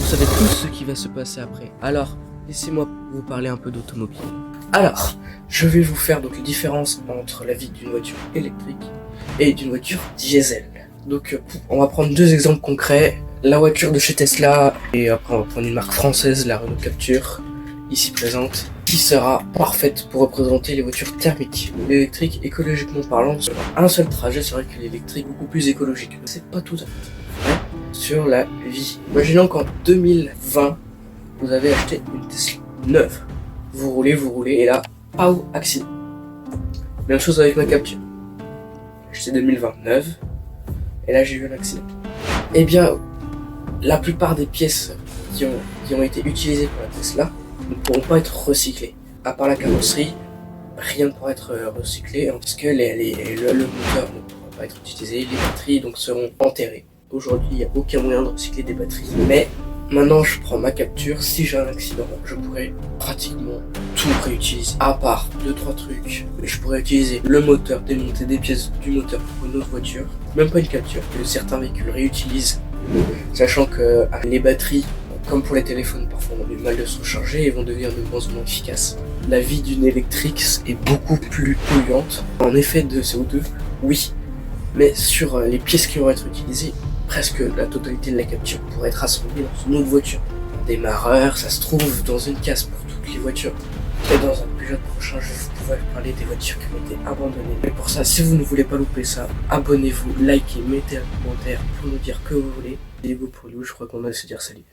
savez tous ce qui va se passer après. Alors, laissez-moi vous parler un peu d'automobile. Alors, je vais vous faire donc la différence entre la vie d'une voiture électrique et d'une voiture diesel. Donc, on va prendre deux exemples concrets. La voiture de chez Tesla, et après on va prendre une marque française, la Renault Captur, ici présente, qui sera parfaite pour représenter les voitures thermiques. L'électrique, écologiquement parlant, sur un seul trajet, c'est vrai que l'électrique est beaucoup plus écologique. C'est pas tout à fait vrai sur la vie. Imaginons qu'en 2020, vous avez acheté une Tesla neuve. Vous roulez, et là, pau, accident. Même chose avec ma Captur. Acheté 2029, et là j'ai eu un accident. Eh bien, la plupart des pièces qui ont été utilisées pour la Tesla ne pourront pas être recyclées. À part la carrosserie, rien ne pourra être recyclé parce que le moteur ne pourra pas être utilisé, les batteries donc seront enterrées. Aujourd'hui, il n'y a aucun moyen de recycler des batteries. Mais maintenant, je prends ma Captur, si j'ai un accident, je pourrais pratiquement tout réutiliser. À part 2-3 trucs, mais je pourrais utiliser le moteur, démonter des pièces du moteur pour une autre voiture. Même pas une Captur, que certains véhicules réutilisent. Sachant que les batteries, comme pour les téléphones, parfois ont du mal de se recharger et vont devenir de moins en moins efficaces. La vie d'une électrique est beaucoup plus polluante. En effet de CO2, oui, mais sur les pièces qui vont être utilisées, presque la totalité de la Captur pourrait être assemblée dans une autre voiture. Un démarreur, ça se trouve dans une case pour toutes les voitures. Et dans un épisode prochain, je vous pourrai parler des voitures qui ont été abandonnées. Mais pour ça, si vous ne voulez pas louper ça, abonnez-vous, likez, mettez un commentaire pour nous dire que vous voulez. Et go pour nous, je crois qu'on va se dire salut.